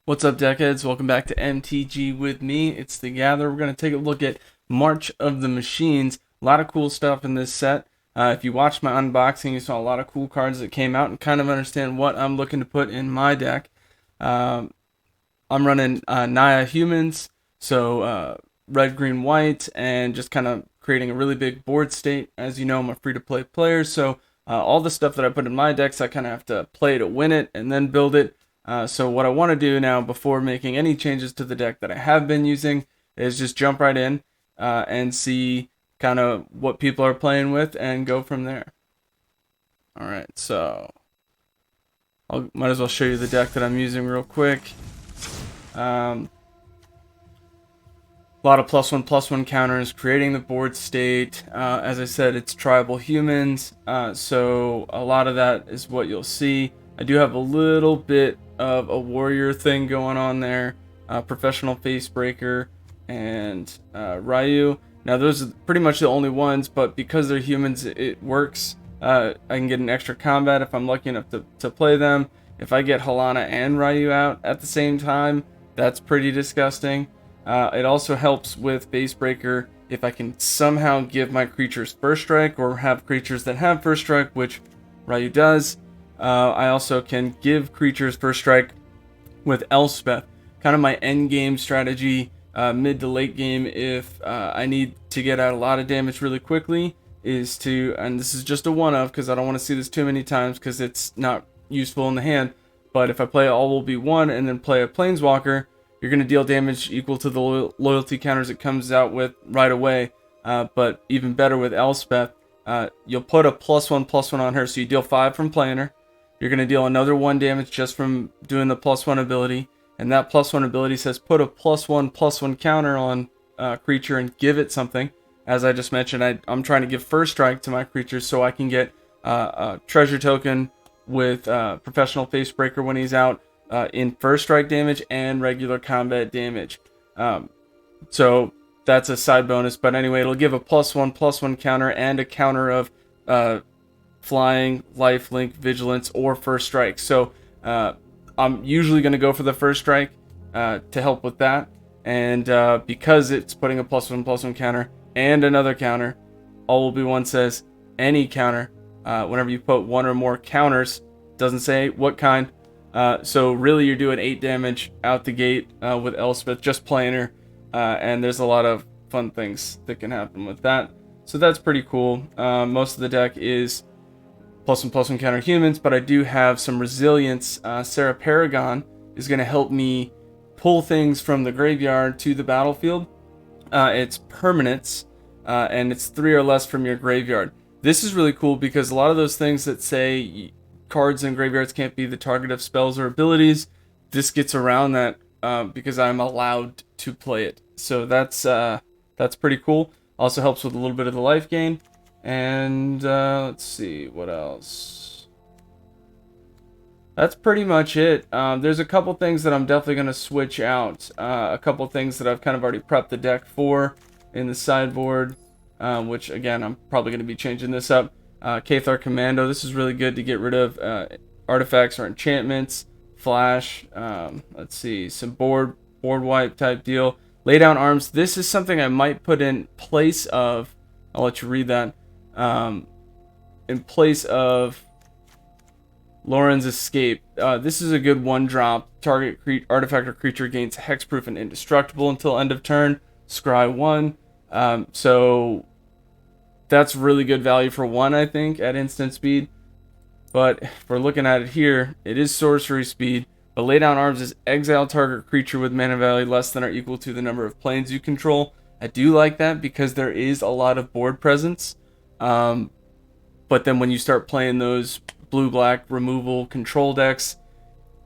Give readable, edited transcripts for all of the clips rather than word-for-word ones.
What's up, Deckheads? Welcome back to MTG with me. It's the Gather. We're going to take a look at March of the Machines. A lot of cool stuff in this set. If you watched my unboxing, you saw a lot of cool cards that came out and kind of understand what I'm looking to put in my deck. I'm running Naya Humans, so red, green, white, and just kind of creating a really big board state. As you know, I'm a free-to-play player, so all the stuff that I put in my decks, I kind of have to play to win it and then build it. So what I want to do now, before making any changes to the deck that I have been using, is just jump right in and see kind of what people are playing with and go from there. Alright, so might as well show you the deck that I'm using real quick. A lot of +1/+1 counters, creating the board state. As I said, it's tribal humans, so a lot of that is what you'll see. I do have a little bit of a warrior thing going on there, professional facebreaker, and Ryu. Now those are pretty much the only ones, but because they're humans, it works. I can get an extra combat if I'm lucky enough to play them. If I get Halana and Ryu out at the same time, that's pretty disgusting. It also helps with facebreaker if I can somehow give my creatures first strike, or have creatures that have first strike, which Ryu does. I also can give creatures first strike with Elspeth. Kind of my end game strategy, mid to late game, if I need to get out a lot of damage really quickly, is to, and this is just a one of, because I don't want to see this too many times because it's not useful in the hand, but if I play all will be one and then play a Planeswalker, you're going to deal damage equal to the loyalty counters it comes out with right away. But even better with Elspeth, you'll put a +1/+1 on her, so you deal 5 from playing her. You're going to deal another 1 damage just from doing the +1 ability. And that +1 ability says put a +1/+1 counter on creature and give it something. As I just mentioned, I'm trying to give first strike to my creatures so I can get a treasure token with professional facebreaker when he's out in first strike damage and regular combat damage. So that's a side bonus. But anyway, it'll give a +1/+1 counter and a counter of flying, lifelink, vigilance, or first strike. So I'm usually going to go for the first strike to help with that. And because it's putting a +1/+1 counter and another counter, all will be one says any counter. Whenever you put one or more counters, doesn't say what kind. So really you're doing 8 damage out the gate with Elspeth, just playing her. And there's a lot of fun things that can happen with that. So that's pretty cool. Most of the deck is +1/+1 counter humans, but I do have some resilience. Sarah Paragon is going to help me pull things from the graveyard to the battlefield. It's permanents, and it's 3 or less from your graveyard. This is really cool because a lot of those things that say cards in graveyards can't be the target of spells or abilities, this gets around that because I'm allowed to play it. So that's pretty cool. Also helps with a little bit of the life gain. And let's see, what else? That's pretty much it. There's a couple things that I'm definitely going to switch out. A couple things that I've kind of already prepped the deck for in the sideboard, which again, I'm probably going to be changing this up. Cathar Commando, this is really good to get rid of artifacts or enchantments. Flash, let's see, some board wipe type deal. Lay down arms, this is something I might put in place of, I'll let you read that, in place of Lauren's Escape. This is a good 1-drop. Target artifact or creature gains hexproof and indestructible until end of turn. Scry 1. So that's really good value for 1, I think, at instant speed. But if we're looking at it here, it is sorcery speed. But Lay Down Arms is exile target creature with mana value less than or equal to the number of planes you control. I do like that because there is a lot of board presence. But then when you start playing those blue-black removal control decks,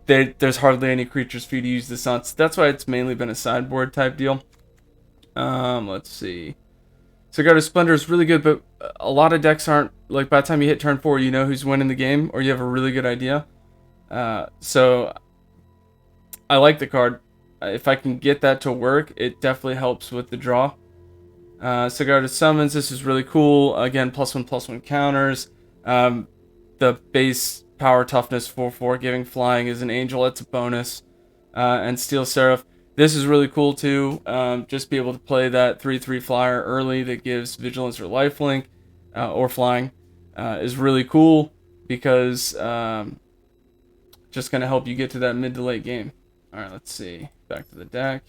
there's hardly any creatures for you to use this on. So that's why it's mainly been a sideboard type deal. Let's see. Cigar to Splendor is really good, but a lot of decks aren't, like, by the time you hit turn 4, you know who's winning the game, or you have a really good idea. So I like the card. If I can get that to work, it definitely helps with the draw. Cigar to Summons, this is really cool. Again, +1/+1 counters. The base power toughness 4/4 giving flying is an angel. It's a bonus. and Steel Seraph. This is really cool too. Just be able to play that 3/3 flyer early that gives vigilance or lifelink, or flying, is really cool because just gonna help you get to that mid to late game. All right, let's see. Back to the deck.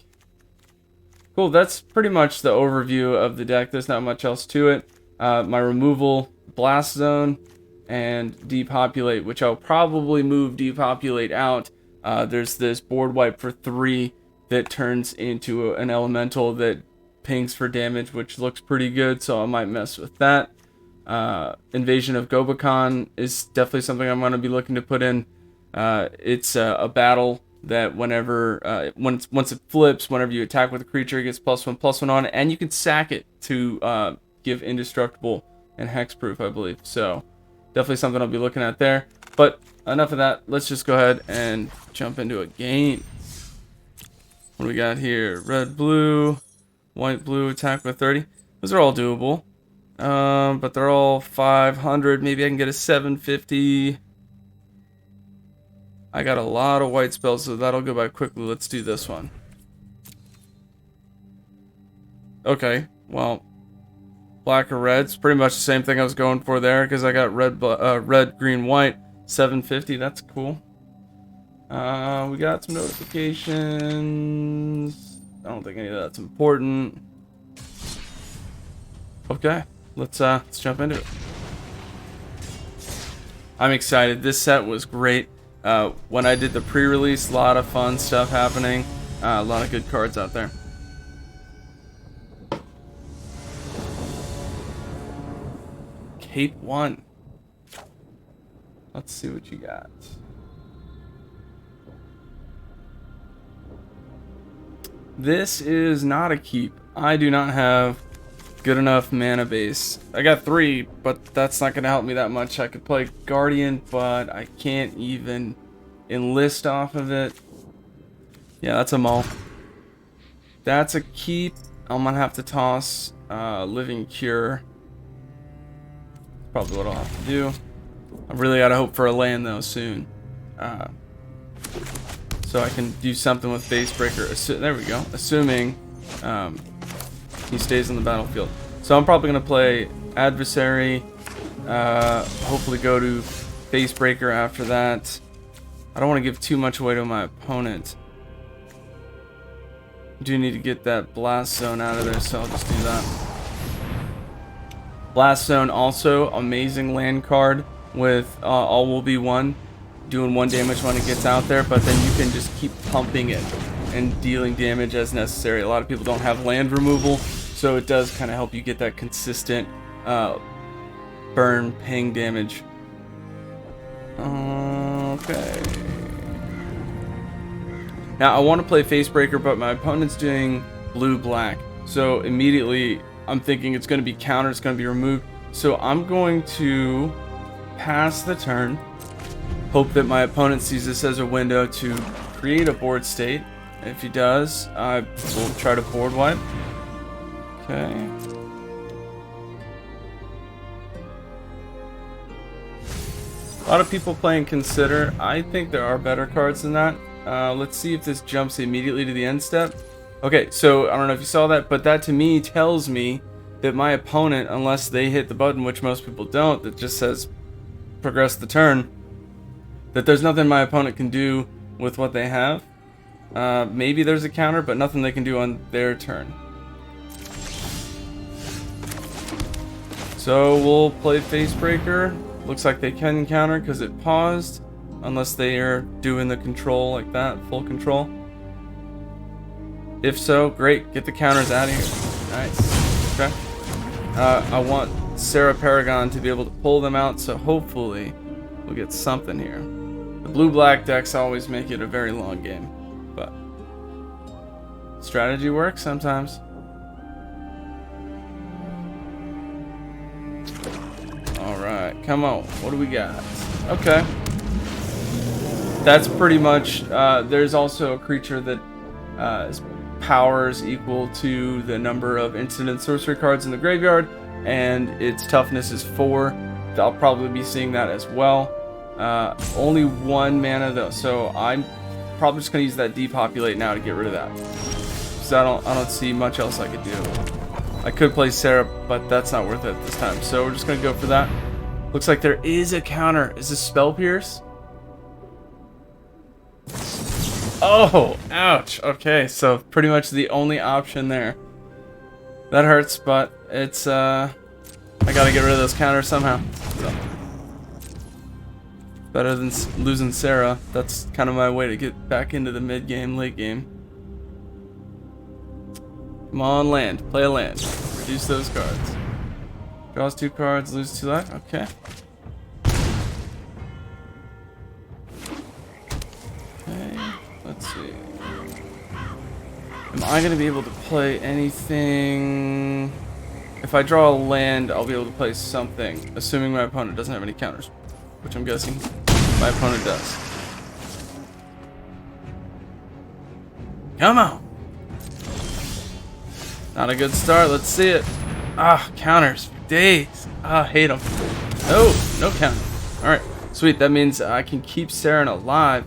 Cool. That's pretty much the overview of the deck. There's not much else to it. My removal, Blast Zone, and Depopulate, which I'll probably move Depopulate out. There's this board wipe for 3 that turns into an elemental that pings for damage, which looks pretty good, so I might mess with that. Invasion of Gobakon is definitely something I'm going to be looking to put in. It's a battle that whenever once it flips, whenever you attack with a creature, it gets +1/+1 on it, and you can sack it to give indestructible and hexproof, I believe. So definitely something I'll be looking at there. But enough of that. Let's just go ahead and jump into a game. What do we got here? Red, blue, white, blue, attack with 30. Those are all doable. But they're all 500. Maybe I can get a 750. I got a lot of white spells, so that'll go by quickly. Let's do this one. Okay, well, black or red's pretty much the same thing I was going for there, because I got red, green, white, 750. That's cool. We got some notifications. I don't think any of that's important. Okay, let's jump into it. I'm excited. This set was great. When I did the pre-release, a lot of fun stuff happening. A lot of good cards out there. Cape 1. Let's see what you got. This is not a keep. I do not have good enough mana base. I got 3, but that's not going to help me that much. I could play Guardian, but I can't even enlist off of it. Yeah, that's a mull. That's a keep. I'm going to have to toss Living Cure. Probably what I'll have to do. I really got to hope for a land, though, soon. So I can do something with Base Breaker. There we go. Assuming he stays on the battlefield. So I'm probably going to play Adversary. Hopefully go to Base Breaker after that. I don't want to give too much away to my opponent. I do need to get that Blast Zone out of there, so I'll just do that. Blast Zone also, amazing land card with All Will Be One. Doing 1 damage when it gets out there, but then you can just keep pumping it and dealing damage as necessary. A lot of people don't have land removal, so it does kind of help you get that consistent burn ping damage. Okay. Now I want to play Facebreaker, but my opponent's doing blue-black, so immediately I'm thinking it's going to be countered, it's going to be removed. So I'm going to pass the turn. Hope that my opponent sees this as a window to create a board state. If he does, I will try to board wipe. Okay. A lot of people playing Consider. I think there are better cards than that. Let's see if this jumps immediately to the end step. Okay, so I don't know if you saw that, but that to me tells me that my opponent, unless they hit the button, which most people don't, that just says progress the turn, that there's nothing my opponent can do with what they have. Maybe there's a counter, but nothing they can do on their turn. So we'll play Facebreaker. Looks like they can counter because it paused, unless they are doing the control like that, full control. If so, great, get the counters out of here. Nice. Okay. I want Sarah Paragon to be able to pull them out, so hopefully we'll get something here. The blue-black decks always make it a very long game, but strategy works sometimes. Alright, come on. What do we got? Okay. That's pretty much... there's also a creature that is powers equal to the number of instant sorcery cards in the graveyard, and its toughness is 4. I'll probably be seeing that as well. Only 1 mana though, so I'm probably just gonna use that depopulate now to get rid of that. Because I don't see much else I could do. I could play Sarah, but that's not worth it this time. So we're just gonna go for that. Looks like there is a counter. Is this Spell Pierce? Oh, ouch. Okay, so pretty much the only option there. That hurts, but it's I gotta get rid of those counters somehow. So. Better than losing Sarah. That's kind of my way to get back into the mid game, late game. Come on, land. Play a land. Reduce those cards. Draws 2 cards, lose 2 life. Okay. Okay, let's see. Am I going to be able to play anything? If I draw a land, I'll be able to play something, assuming my opponent doesn't have any counters, which I'm guessing my opponent does. Come on! Not a good start. Let's see it. Ah, counters. Days. Ah, hate them. No counter. Alright, sweet. That means I can keep Saren alive.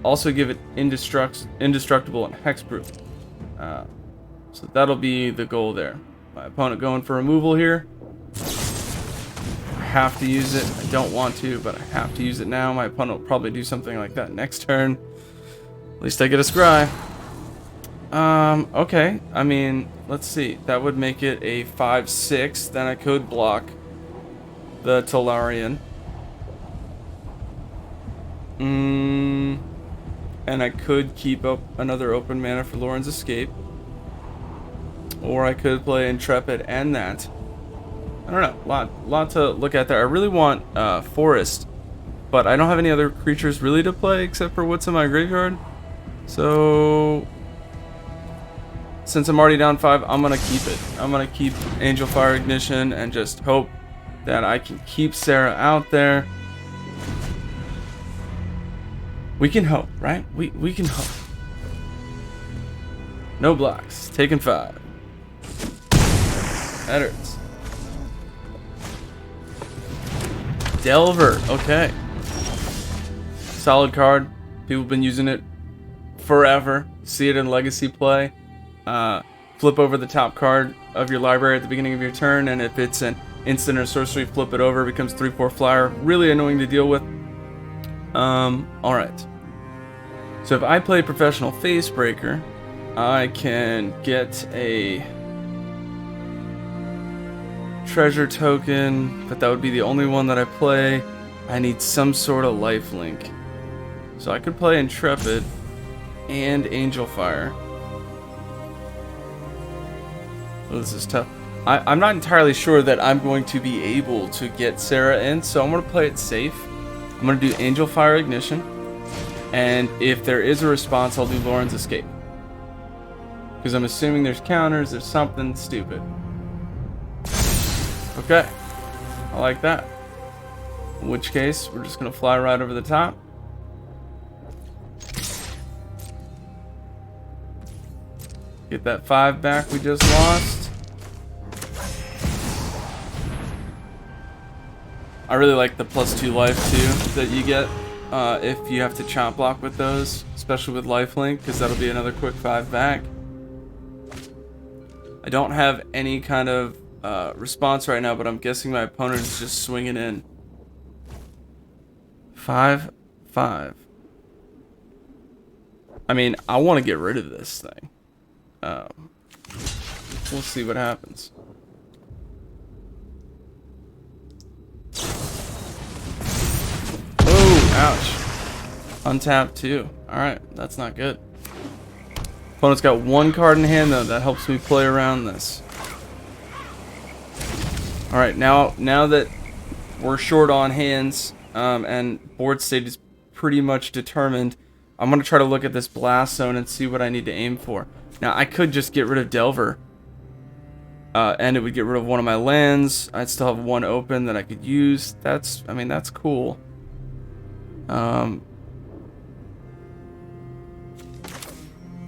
Also give it indestructible and hexproof. So that'll be the goal there. My opponent going for removal here. I have to use it. I don't want to, but I have to use it now. My opponent will probably do something like that next turn. At least I get a scry. Okay. I mean, let's see. That would make it a 5/6. Then I could block the Tolarian. And I could keep up another open mana for Lauren's Escape. Or I could play Intrepid and that. I don't know. Lot to look at there. I really want Forest, but I don't have any other creatures really to play except for what's in my graveyard. So since I'm already down 5, I'm gonna keep it. I'm gonna keep Angel Fire Ignition and just hope that I can keep Sarah out there. We can hope, right? We can hope. No blocks. Taking 5. That hurts. Delver. Okay. Solid card. People have been using it forever. See it in Legacy play. Flip over the top card of your library at the beginning of your turn, and if it's an instant or sorcery, flip it over. It becomes 3/4 flyer. Really annoying to deal with. Alright. So if I play Professional Facebreaker, I can get a treasure token, but that would be the only one that I play. I need some sort of lifelink. So I could play Intrepid and Angel Fire. Oh, this is tough. I'm not entirely sure that I'm going to be able to get Sarah in, so I'm going to play it safe. I'm going to do Angel Fire Ignition, and if there is a response, I'll do Lauren's Escape. Because I'm assuming there's counters, there's something stupid. Okay, I like that. In which case, we're just going to fly right over the top. Get that 5 back we just lost. I really like the +2 life too that you get if you have to chomp block with those, especially with lifelink, because that'll be another quick 5 back. I don't have any kind of response right now, but I'm guessing my opponent is just swinging in. 5/5. I mean, I want to get rid of this thing. We'll see what happens. Oh, ouch. Untap too. Alright, that's not good. Opponent's got 1 card in hand though. That helps me play around this. Alright, now that we're short on hands and board state is pretty much determined, I'm going to try to look at this blast zone and see what I need to aim for. Now, I could just get rid of Delver, and it would get rid of one of my lands. I'd still have 1 open that I could use. I mean, that's cool. I'm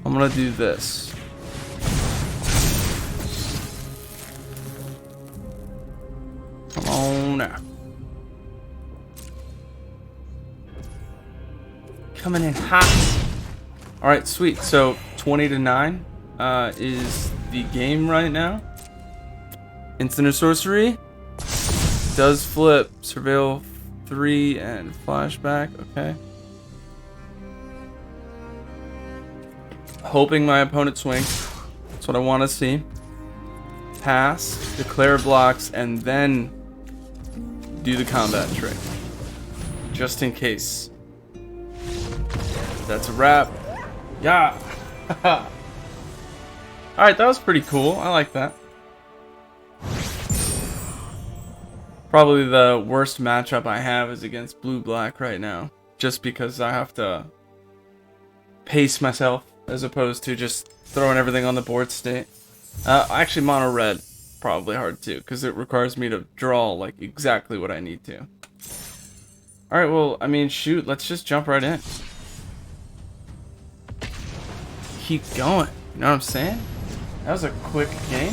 going to do this. Come on now. Coming in hot. All right, sweet. So 20-9 is the game right now. Instant or sorcery does flip. Surveil 3 and flashback. Okay. Hoping my opponent swings. That's what I want to see. Pass, declare blocks, and then do the combat trick. Just in case. That's a wrap. Yeah. Alright, that was pretty cool. I like that. Probably the worst matchup I have is against blue-black right now. Just because I have to pace myself as opposed to just throwing everything on the board state. Actually, mono-red probably hard too, because it requires me to draw like exactly what I need to. Alright, well, I mean, shoot, let's just jump right in. Keep going. You know what I'm saying? That was a quick game.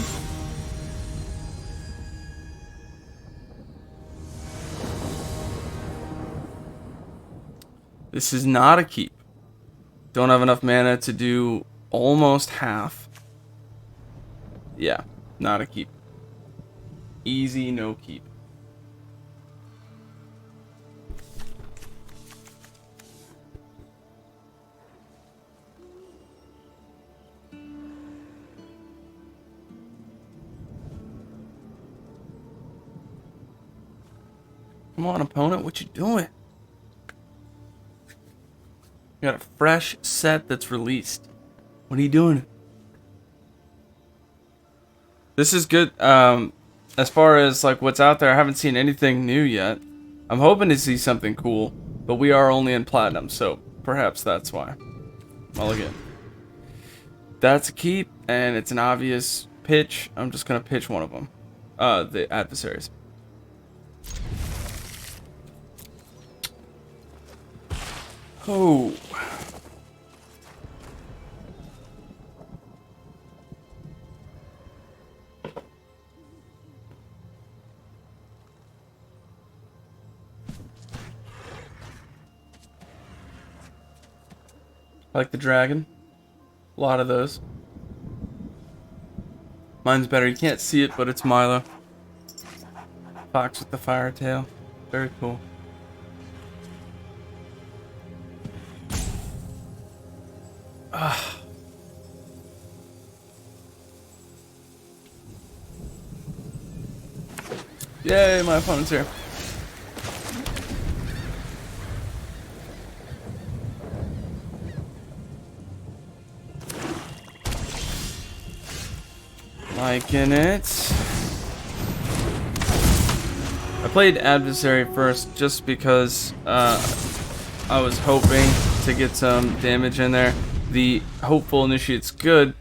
This is not a keep. Don't have enough mana to do almost half. Yeah, not a keep. Easy, no keep. Come on, opponent, what you doing? You got a fresh set that's released. What are you doing? This is good. As far as like what's out there, I haven't seen anything new yet. I'm hoping to see something cool, but we are only in platinum, so perhaps that's why. Well, again, that's a keep, and it's an obvious pitch. I'm just gonna pitch one of them. The adversaries. Oh. I like the dragon. A lot of those. Mine's better. You can't see it, but it's Milo. Fox with the fire tail. Very cool. Yay, my opponent's here. Liking it. I played adversary first just because I was hoping to get some damage in there. The hopeful initiate's good.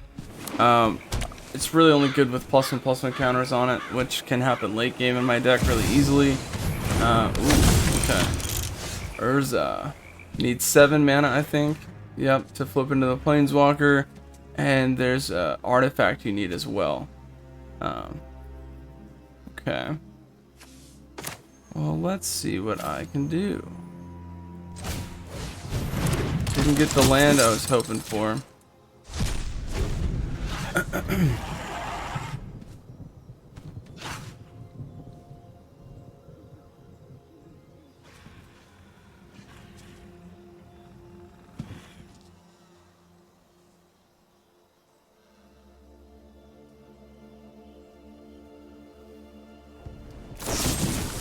It's really only good with +1/+1 counters on it, which can happen late game in my deck really easily. Okay. Urza. Needs 7 mana, I think. Yep, to flip into the Planeswalker. And there's an artifact you need as well. Okay. Well, let's see what I can do. Didn't get the land I was hoping for.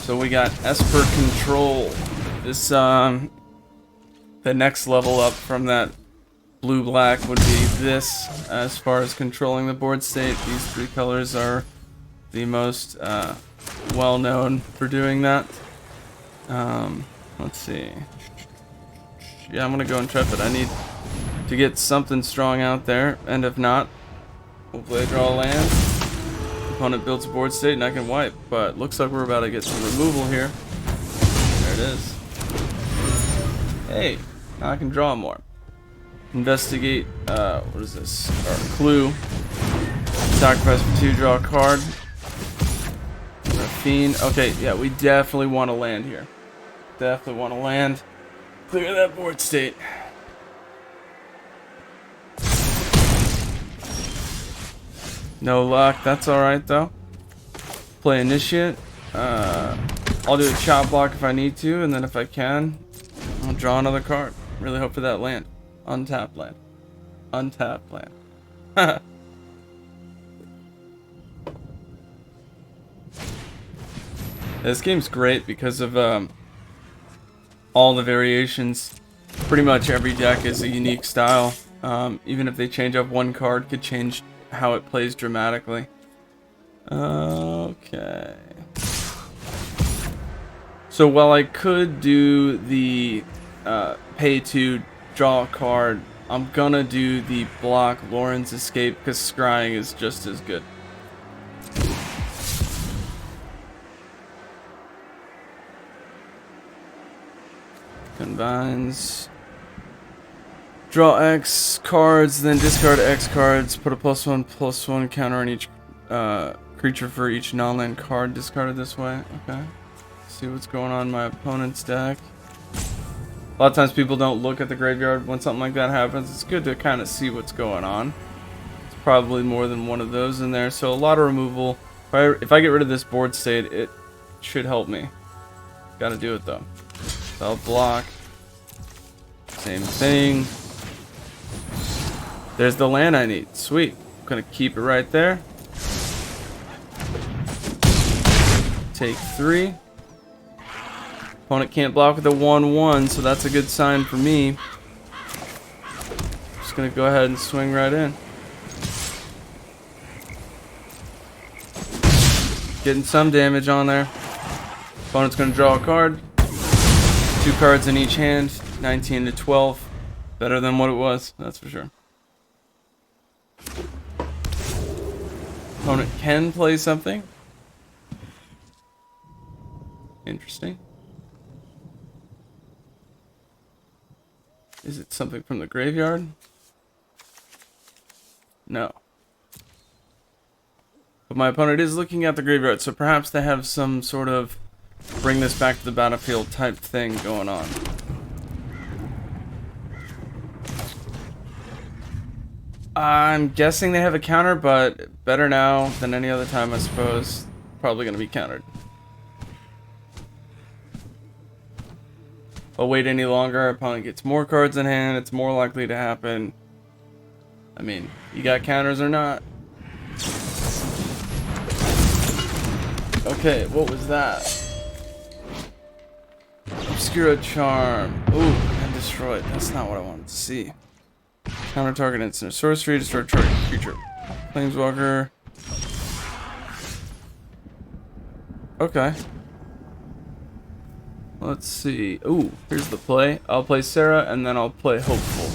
So we got Esper Control. This the next level up from that blue-black would be this. As far as controlling the board state, these 3 colors are the most well-known for doing that. Let's see. Yeah, I'm gonna go Intrepid. I need to get something strong out there, and if not, hopefully I draw a land. Opponent builds a board state and I can wipe, but looks like we're about to get some removal here. There it is. Hey, now I can draw more. Investigate, what is this? Or clue. Sacrifice for 2, draw a card. Fiend. Okay, yeah, we definitely want to land here. Definitely want to land. Clear that board state. No luck. That's alright, though. Play Initiate. I'll do a chop block if I need to, and then if I can, I'll draw another card. Really hope for that land. Untapped land. Untapped land. This game's great because of all the variations. Pretty much every deck is a unique style. Even if they change up one card, could change how it plays dramatically. Okay. So while I could do the pay to draw a card, I'm gonna do the block Lauren's Escape because scrying is just as good. Combines. Draw X cards, then discard X cards. Put a +1/+1 counter on each creature for each non-land card discarded this way. Okay. See what's going on in my opponent's deck. A lot of times people don't look at the graveyard when something like that happens. It's good to kind of see what's going on. It's probably more than one of those in there, so a lot of removal. If I get rid of this board state, it should help me. Gotta do it though. So I'll block. Same thing. There's the land I need. Sweet. I'm gonna keep it right there. Take 3. Opponent can't block with a 1/1, so that's a good sign for me. Just gonna go ahead and swing right in. Getting some damage on there. Opponent's gonna draw a card. 2 cards in each hand. 19 to 12. Better than what it was, that's for sure. Opponent can play something. Interesting. Is it something from the graveyard? No. But my opponent is looking at the graveyard, so perhaps they have some sort of bring this back to the battlefield type thing going on. I'm guessing they have a counter, but better now than any other time, I suppose. Probably going to be countered. I'll wait any longer, our opponent gets more cards in hand, it's more likely to happen. I mean, you got counters or not? Okay, what was that? Obscura Charm. Ooh, and destroyed. That's not what I wanted to see. Counter target instant sorcery, destroy target creature. Planeswalker. Okay. Let's see. Ooh, here's the play. I'll play Sarah and then I'll play Hopeful.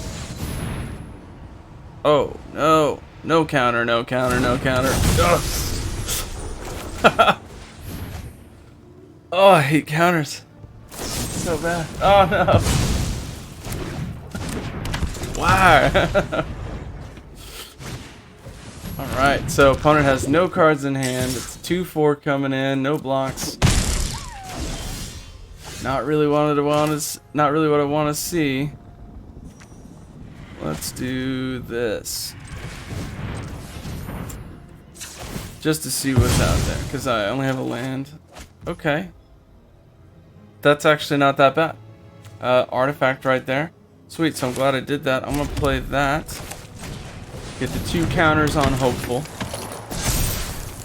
Oh, no. No counter, no counter, no counter. Oh, I hate counters. So bad. Oh no. Wow. Alright, so opponent has no cards in hand. It's 2/4 coming in, no blocks. Not really what I want to see. Let's do this. Just to see what's out there, because I only have a land. Okay. That's actually not that bad. Artifact right there. Sweet, so I'm glad I did that. I'm going to play that. Get the 2 counters on Hopeful.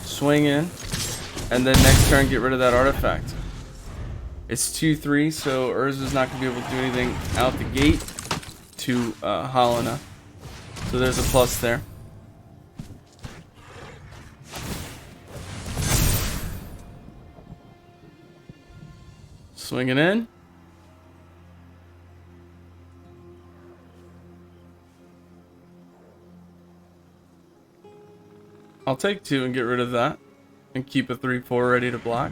Swing in. And then next turn get rid of that artifact. It's 2/3, so Urza's not going to be able to do anything out the gate to Helena. So there's a plus there. Swinging in. I'll take 2 and get rid of that. And keep a 3/4 ready to block.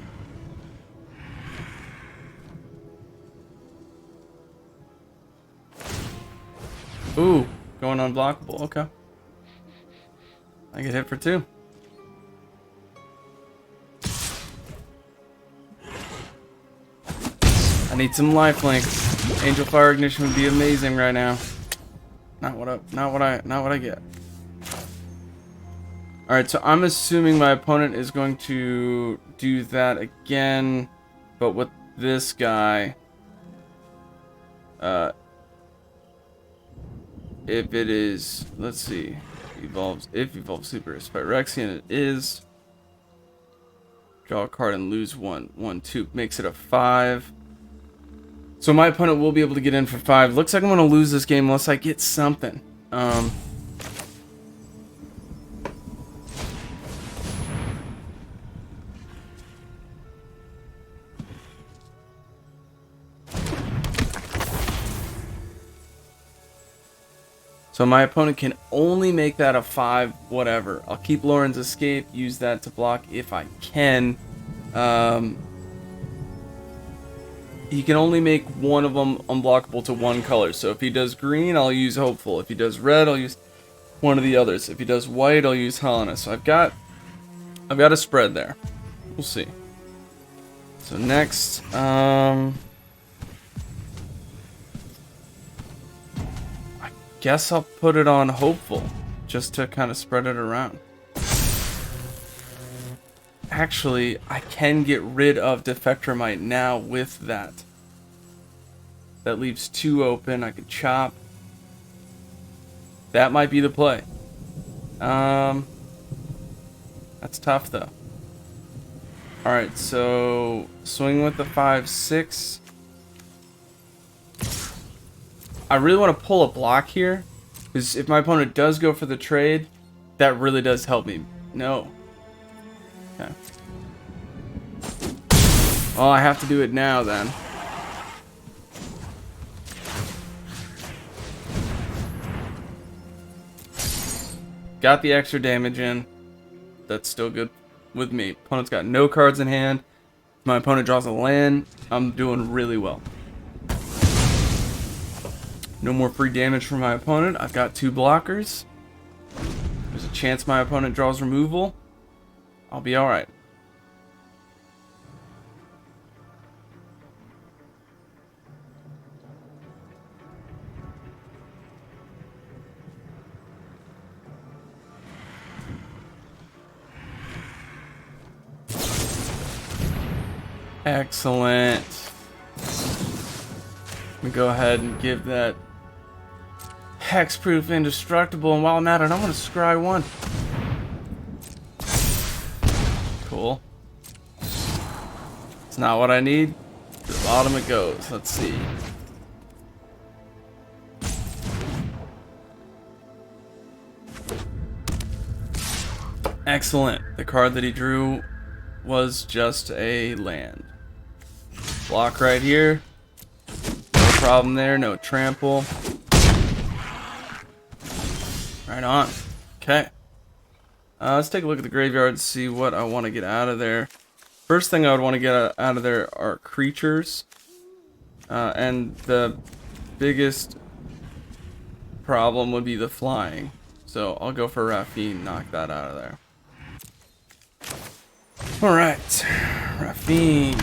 Ooh, going unblockable. Okay. I get hit for 2. I need some lifelink. Angel Fire Ignition would be amazing right now. Not what I get. Alright, so I'm assuming my opponent is going to do that again, but with this guy. If it is, let's see, if evolves super Spyrexian, it is. Draw a card and lose 1/2 makes it a 5. So my opponent will be able to get in for 5. Looks like I'm gonna lose this game unless I get something. So my opponent can only make that a 5, whatever. I'll keep Lauren's Escape, use that to block if I can. He can only make one of them unblockable to one color. So if he does green, I'll use Hopeful. If he does red, I'll use one of the others. If he does white, I'll use Helena. So I've got a spread there. We'll see. So next, guess I'll put it on Hopeful, just to kind of spread it around. Actually, I can get rid of Defectormite now with that. That leaves 2 open. I could chop. That might be the play. That's tough though. Alright, so swing with the 5/6. I really want to pull a block here, because if my opponent does go for the trade, that really does help me. No. Okay. Well, I have to do it now then. Got the extra damage in. That's still good with me. Opponent's got no cards in hand. If my opponent draws a land, I'm doing really well. No more free damage from my opponent. I've got 2 blockers. There's a chance my opponent draws removal. I'll be alright. Excellent. Let me go ahead and give that hexproof indestructible, and while I'm at it, I'm gonna scry 1. Cool. It's not what I need. To the bottom it goes. Let's see. Excellent. The card that he drew was just a land. Block right here. No problem there. No trample. Right on. Okay. Let's take a look at the graveyard and see what I want to get out of there. First thing I would want to get out of there are creatures. And the biggest problem would be the flying. So I'll go for Raffine, knock that out of there. Alright. Raffine.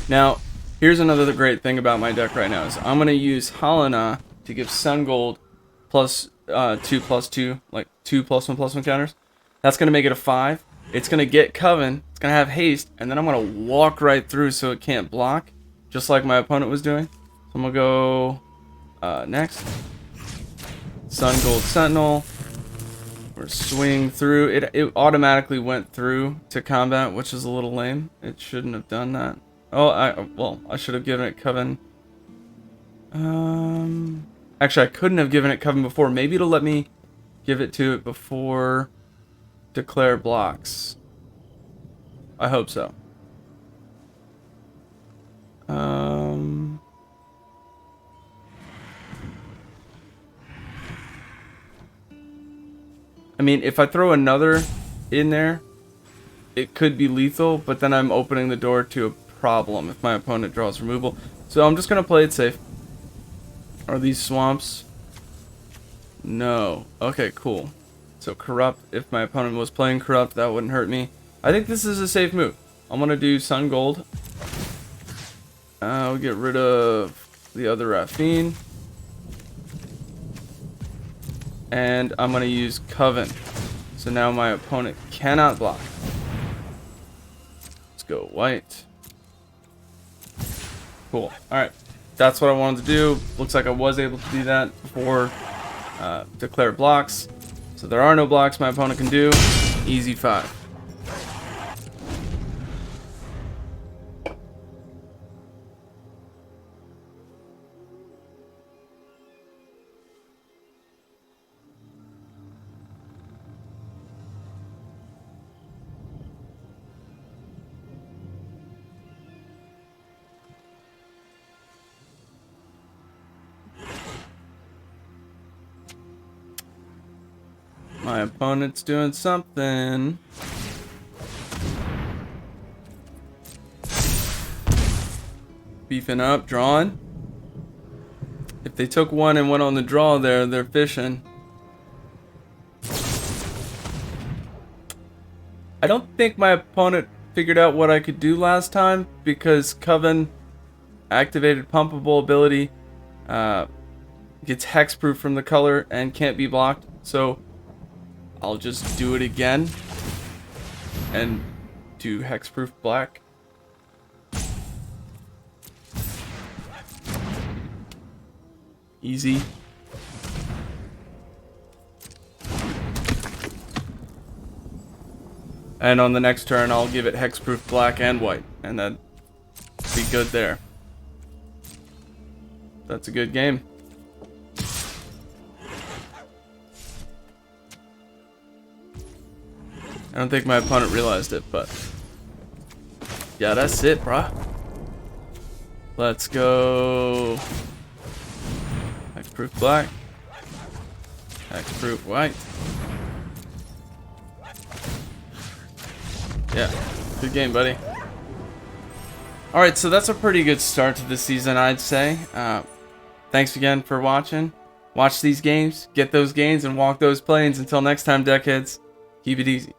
Now, here's another great thing about my deck right now is I'm going to use Helena to give Sun Gold plus 2/2, like 2+1/+1 counters. That's going to make it a 5. It's going to get Coven, it's going to have haste, and then I'm going to walk right through so it can't block, just like my opponent was doing. So I'm going to go next. Sun Gold Sentinel. We're swinging through. It automatically went through to combat, which is a little lame. It shouldn't have done that. Oh, I should have given it Coven. Actually, I couldn't have given it Coven before. Maybe it'll let me give it to it before declare blocks. I hope so. I mean, if I throw another in there, it could be lethal, but then I'm opening the door to a problem if my opponent draws removal. So I'm just going to play it safe. Are these swamps? No. Okay, cool. So Corrupt, if my opponent was playing Corrupt, that wouldn't hurt me. I think this is a safe move. I'm going to do Sun Gold. We'll get rid of the other Raffine. and I'm going to use Coven. So now my opponent cannot block. Let's go white. Cool. Alright. That's what I wanted to do. Looks like I was able to do that before declare blocks. So there are no blocks my opponent can do. Easy 5. My opponent's doing something. Beefing up, drawing. If they took one and went on the draw there, they're fishing. I don't think my opponent figured out what I could do last time because Coven activated pumpable ability, gets hexproof from the color and can't be blocked. So I'll just do it again and do hexproof black. Easy. And on the next turn I'll give it hexproof black and white, and that'd be good there. That's a good game. I don't think my opponent realized it, but yeah, that's it, bruh. Let's go. Hexproof black. Hexproof white. Yeah, good game, buddy. Alright, so that's a pretty good start to the season, I'd say. Thanks again for watching. Watch these games, get those gains, and walk those planes. Until next time, deckheads, keep it easy.